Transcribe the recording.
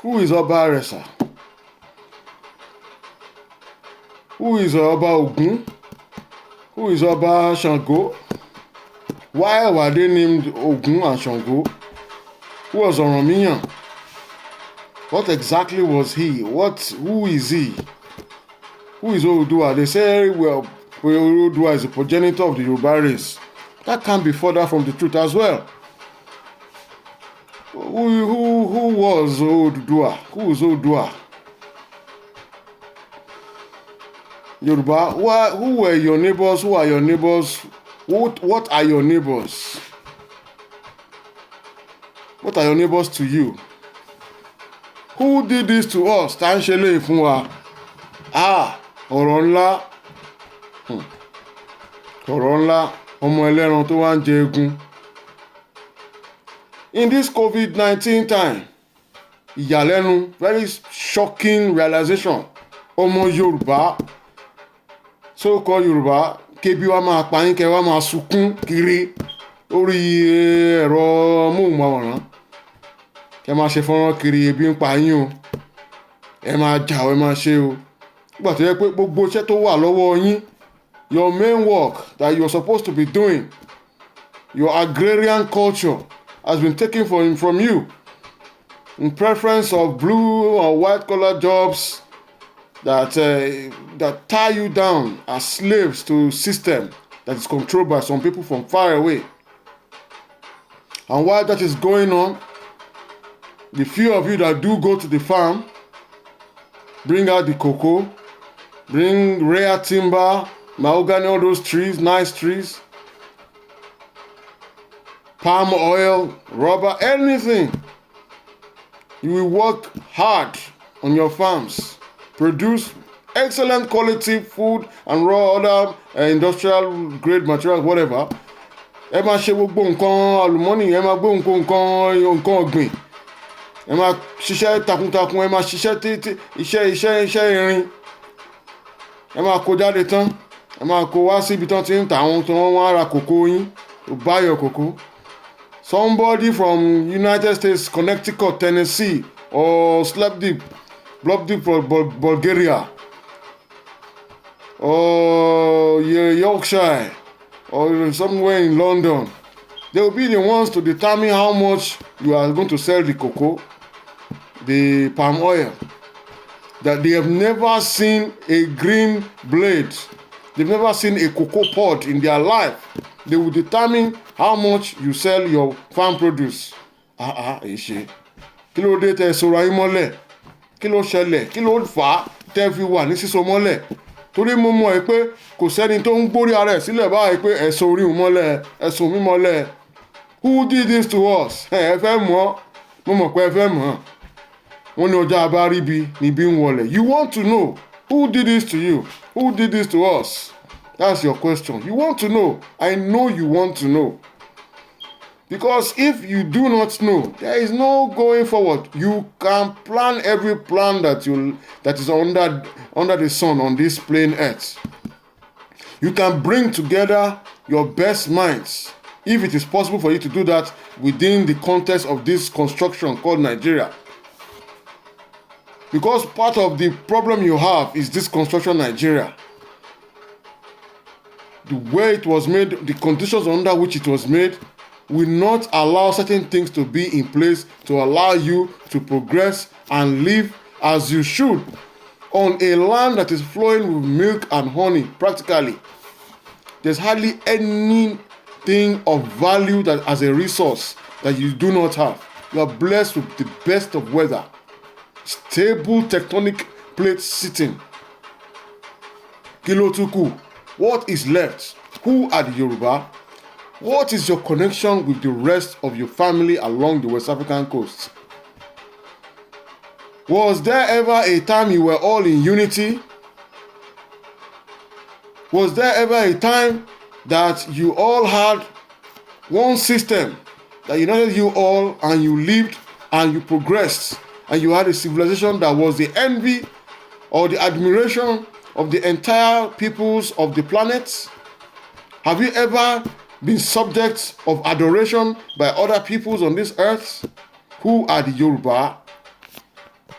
Who is Oba Aresa? Who is Oba Ogun? Who is Oba Shango? Why were they named Ogun and Shango? Who was Oromiyan? What exactly was he? Who is he? Who is Oodua? They say, well, Oodua is a progenitor of the Yoruba race. That can't be further from the truth as well. Who was Oodua? Who is Oodua? Yoruba, who were your neighbors? Who are your neighbors? What are your neighbors? What are your neighbors to you? Who did this to us? Tá ń ṣe léyìí fún wa. Ọ̀rọ̀ ńlá. Ọ̀rọ̀ ńlá. Ọmọ ẹlẹ́ran tó wá ń jẹ egun. In this COVID-19 time, ìyàlẹ́nu, very shocking realization. Ọmọ Yorùbá, so-called Yorùbá, kébi wa máa pa yín kẹ́ wa máa sunkún kiri lórí ẹ̀rọ móhùnmáwòrán. Kẹ́ máa ṣe fọ́nrán kiri ebi ń pa yín o. Ẹ máa jà o, ẹ máa ṣe o. Nígbà tó yẹ pé gbogbo iṣẹ́ tó wà lọ́wọ́ yín, your main work that you're supposed to be doing, your agrarian culture has been taken from you in preference of blue or white collar jobs that tie you down as slaves to a system that is controlled by some people from far away. And while that is going on, the few of you that do go to the farm, bring out the cocoa, bring rare timber, mahogany, all those trees, nice trees, palm oil, rubber, anything. You will work hard on your farms, produce excellent quality food and raw other industrial grade materials, whatever. Ẹ máa ṣe gbogbo nǹkan àlùmọ́nì, ẹ máa gbé nǹkan ọ̀gbìn. Ẹ máa ṣiṣẹ́ takuntakun, ẹ máa ṣiṣẹ́ iṣẹ́ irin. Ẹ máa kó jáde tán, ẹ máa kó wá síbi tán ti ń tà àwọn tó wọ́n wá ra kòkó yín, to buy your cocoa. Somebody from United States, Connecticut, Tennessee, or Plovdiv, Bulgaria, or Yorkshire, or somewhere in London, they will be the ones to determine how much you are going to sell the cocoa, the palm oil. That they have never seen a green blade, they've never seen a cocoa pod in their life. They will determine how much you sell your farm produce. Kí ló dé tẹ́ sọ̀rọ̀ ayé mọ́lẹ̀? Kí ló ṣẹlẹ̀? Kí ló fà á tẹ́ fi wà ní sísọ mọ́lẹ̀? Torí mo mọ̀ ẹ́ pé kò sẹ́ni tó ń gbórí ara ẹ̀ sílẹ̀ báyìí pé ẹ̀sùn orí mọ́lẹ̀, ẹ̀sùn mi mọ́lẹ̀. Who did this to us? Ẹ fẹ́ mọ̀, mo mọ̀ pé ẹ fẹ́ mọ̀. Wọ́n ní ọjà abáríbi níbí ń wọlẹ̀. You want to know who did this to you? Who did this to us? That's your question. You want to know. I know you want to know. Because if you do not know, there is no going forward. You can plan every plan that is under the sun on this plain earth. You can bring together your best minds, if it is possible for you to do that within the context of this construction called Nigeria. Because part of the problem you have is this construction Nigeria. The way it was made, the conditions under which it was made, will not allow certain things to be in place to allow you to progress and live as you should on a land that is flowing with milk and honey, practically. There's hardly anything of value that as a resource that you do not have. You are blessed with the best of weather. Stable tectonic plates sitting. Kilo tuku. What is left? Who are the Yoruba? What is your connection with the rest of your family along the West African coast? Was there ever a time you were all in unity? Was there ever a time that you all had one system that united you all and you lived and you progressed and you had a civilization that was the envy or the admiration of the entire peoples of the planet? Have you ever been subject of adoration by other peoples on this earth? Who are the Yoruba?